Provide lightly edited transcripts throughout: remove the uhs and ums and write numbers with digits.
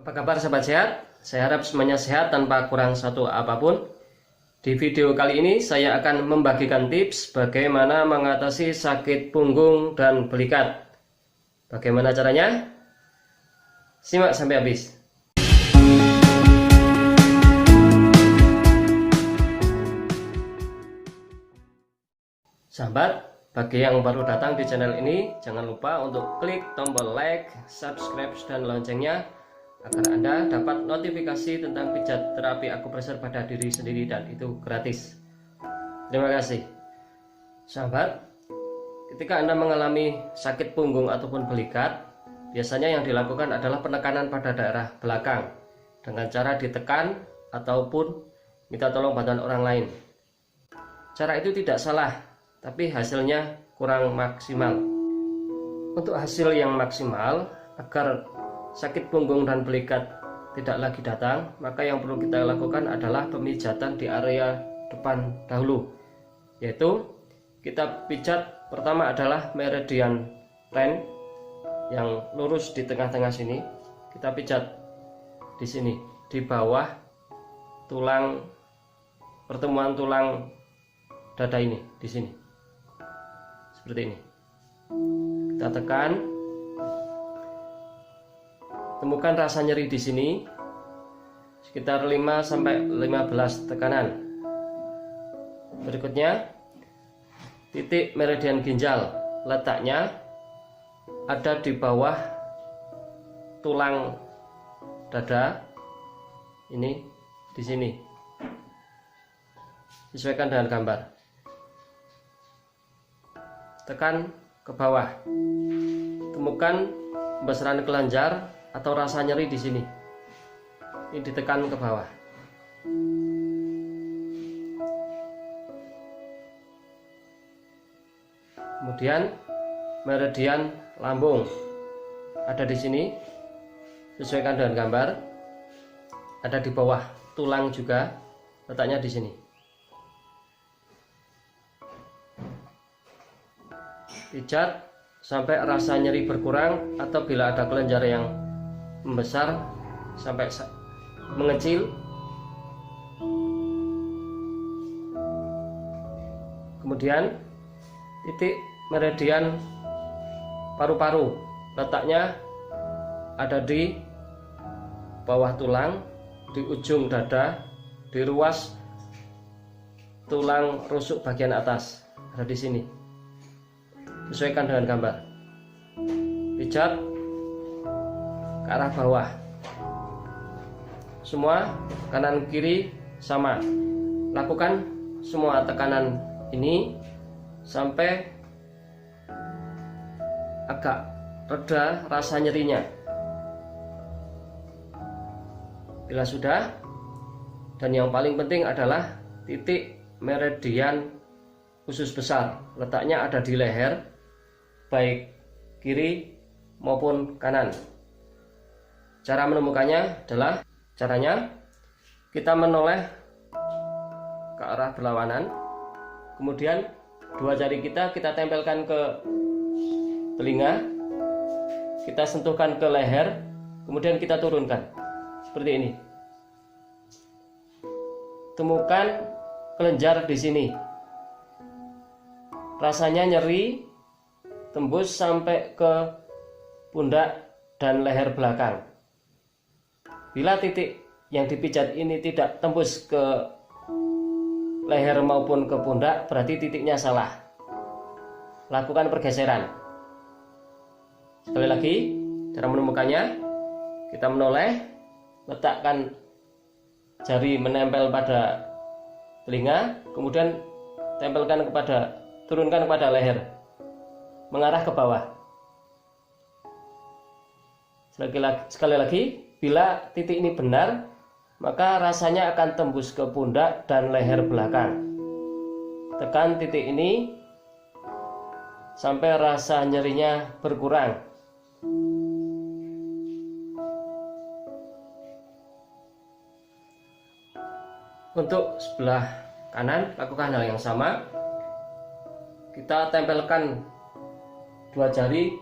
Apa kabar sahabat sehat? Saya harap semuanya sehat tanpa kurang satu apapun. Di video kali ini saya akan membagikan tips bagaimana mengatasi sakit punggung dan belikat. Bagaimana caranya? Simak sampai habis. Sahabat, bagi yang baru datang di channel ini, jangan lupa untuk klik tombol like, subscribe, dan loncengnya agar Anda dapat notifikasi tentang pijat terapi akupresur pada diri sendiri dan itu gratis. Terima kasih. Sahabat, ketika Anda mengalami sakit punggung ataupun belikat, biasanya yang dilakukan adalah penekanan pada daerah belakang dengan cara ditekan ataupun minta tolong bantuan orang lain. Cara itu tidak salah, tapi hasilnya kurang maksimal. Untuk hasil yang maksimal, agar sakit punggung dan belikat tidak lagi datang, maka yang perlu kita lakukan adalah pemijatan di area depan dahulu, yaitu kita pijat. Pertama adalah meridian ren yang lurus di tengah-tengah sini. Kita pijat di sini, di bawah tulang pertemuan tulang dada ini, di sini, seperti ini. Kita tekan. Temukan rasa nyeri di sini sekitar 5-15 tekanan. Berikutnya, titik meridian ginjal letaknya ada di bawah tulang dada ini, di sini. Sesuaikan dengan gambar. Tekan ke bawah. Temukan pembesaran kelenjar atau rasa nyeri di sini. Ini ditekan ke bawah. Kemudian meridian lambung ada di sini. Sesuaikan dengan gambar. Ada di bawah tulang juga, letaknya di sini. Pijat sampai rasa nyeri berkurang, atau bila ada kelenjar yang membesar sampai mengecil. Kemudian titik meridian paru-paru letaknya ada di bawah tulang, di ujung dada, di ruas tulang rusuk bagian atas, ada di sini. Sesuaikan dengan gambar. Pijat ke arah bawah. Semua kanan kiri sama. Lakukan semua tekanan ini sampai agak reda rasa nyerinya. Bila sudah, dan yang paling penting adalah titik meridian usus besar, letaknya ada di leher, baik kiri maupun kanan. Cara menemukannya adalah, caranya kita menoleh ke arah berlawanan, kemudian dua jari kita tempelkan ke telinga, kita sentuhkan ke leher, kemudian kita turunkan seperti ini. Temukan kelenjar di sini, rasanya nyeri tembus sampai ke pundak dan leher belakang. Bila titik yang dipijat ini tidak tembus ke leher maupun ke pundak, berarti titiknya salah. Lakukan pergeseran. Sekali lagi, cara menemukannya, kita menoleh, letakkan jari menempel pada telinga, kemudian turunkan kepada leher, mengarah ke bawah. Sekali lagi, bila titik ini benar, maka rasanya akan tembus ke pundak dan leher belakang. Tekan titik ini sampai rasa nyerinya berkurang. Untuk sebelah kanan, lakukan hal yang sama. Kita tempelkan dua jari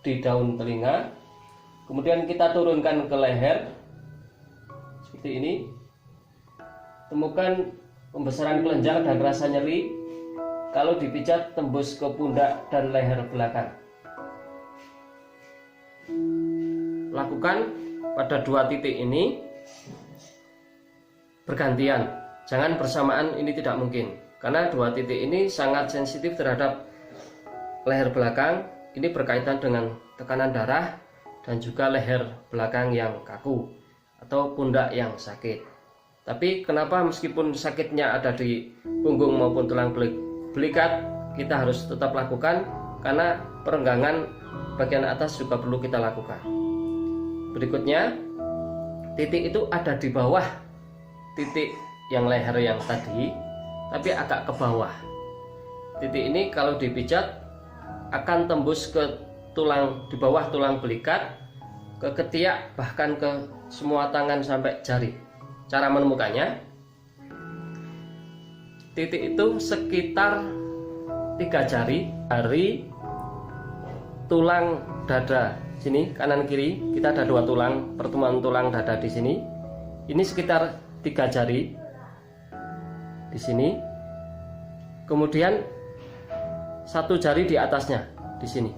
di daun telinga, Kemudian kita turunkan ke leher seperti ini. Temukan pembesaran kelenjar dan rasa nyeri kalau dipijat tembus ke pundak dan leher belakang. Lakukan pada dua titik ini bergantian, jangan bersamaan, ini tidak mungkin karena dua titik ini sangat sensitif terhadap leher belakang. Ini berkaitan dengan tekanan darah dan juga leher belakang yang kaku atau pundak yang sakit. Tapi kenapa meskipun sakitnya ada di punggung maupun tulang belikat, kita harus tetap lakukan karena perenggangan bagian atas juga perlu kita lakukan. Berikutnya, titik itu ada di bawah titik yang leher yang tadi, tapi agak ke bawah. Titik ini kalau dipijat akan tembus ke tulang, di bawah tulang belikat, ke ketiak, bahkan ke semua tangan sampai jari. Cara menemukannya, titik itu sekitar 3 jari dari tulang dada sini, kanan kiri kita ada 2 tulang, pertemuan tulang dada di sini. Ini sekitar 3 jari di sini. Kemudian 1 jari di atasnya di sini.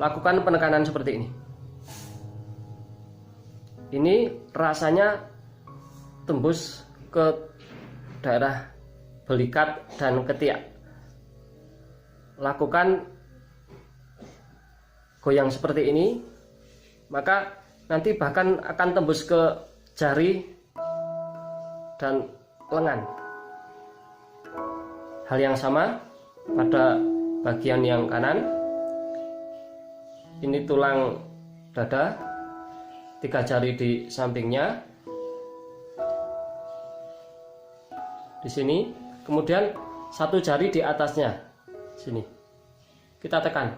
Lakukan penekanan seperti ini. Ini rasanya tembus ke daerah belikat dan ketiak. Lakukan goyang seperti ini, maka nanti bahkan akan tembus ke jari dan lengan. Hal yang sama pada bagian yang kanan. Ini tulang dada, 3 jari di sampingnya di sini, kemudian 1 jari di atasnya sini. Kita tekan.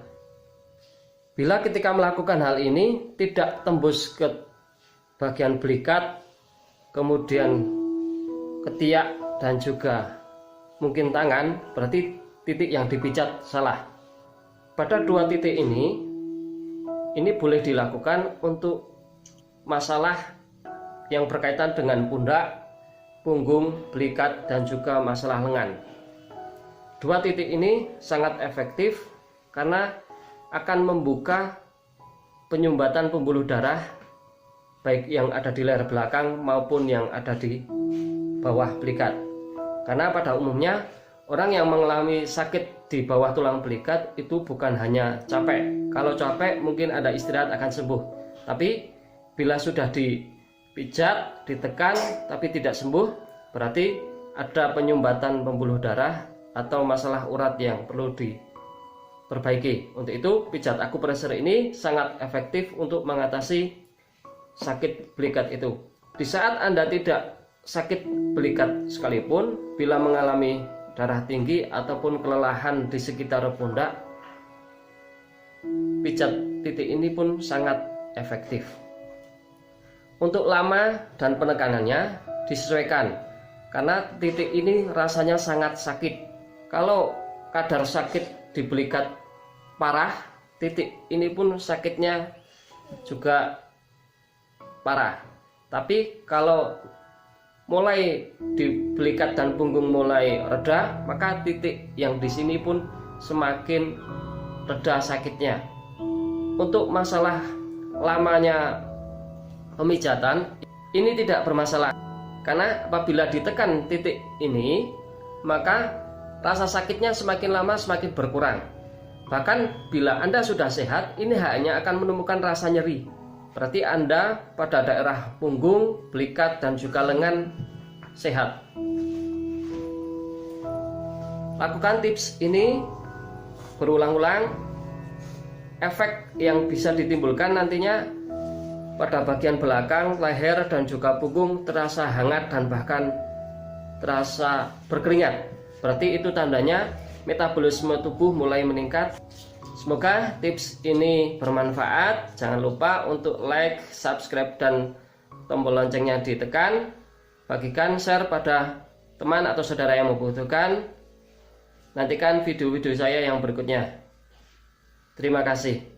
Bila ketika melakukan hal ini tidak tembus ke bagian belikat, kemudian ketiak dan juga mungkin tangan, berarti titik yang dipijat salah. Pada 2 titik ini boleh dilakukan untuk masalah yang berkaitan dengan pundak, punggung, belikat, dan juga masalah lengan. 2 titik ini sangat efektif karena akan membuka penyumbatan pembuluh darah baik yang ada di leher belakang maupun yang ada di bawah belikat. Karena pada umumnya orang yang mengalami sakit di bawah tulang belikat itu bukan hanya capek. Kalau capek mungkin ada istirahat akan sembuh. Tapi bila sudah dipijat, ditekan tapi tidak sembuh, berarti ada penyumbatan pembuluh darah atau masalah urat yang perlu diperbaiki. Untuk itu pijat akupresur ini sangat efektif untuk mengatasi sakit belikat itu. Di saat Anda tidak sakit belikat sekalipun, bila mengalami darah tinggi ataupun kelelahan di sekitar pundak, pijat titik ini pun sangat efektif. Untuk lama dan penekanannya disesuaikan, karena titik ini rasanya sangat sakit. Kalau kadar sakit di belikat parah, titik ini pun sakitnya juga parah. Tapi kalau mulai di belikat dan punggung mulai reda, maka titik yang di sini pun semakin reda sakitnya. Untuk masalah lamanya pemijatan ini tidak bermasalah, karena apabila ditekan titik ini maka rasa sakitnya semakin lama semakin berkurang. Bahkan bila Anda sudah sehat, ini hanya akan menemukan rasa nyeri. Berarti Anda pada daerah punggung, belikat, dan juga lengan sehat. Lakukan tips ini berulang-ulang. Efek yang bisa ditimbulkan nantinya pada bagian belakang, leher, dan juga punggung terasa hangat dan bahkan terasa berkeringat. Berarti itu tandanya metabolisme tubuh mulai meningkat. Semoga tips ini bermanfaat. Jangan lupa untuk like, subscribe, dan tombol loncengnya ditekan. Bagikan, share pada teman atau saudara yang membutuhkan. Nantikan video-video saya yang berikutnya. Terima kasih.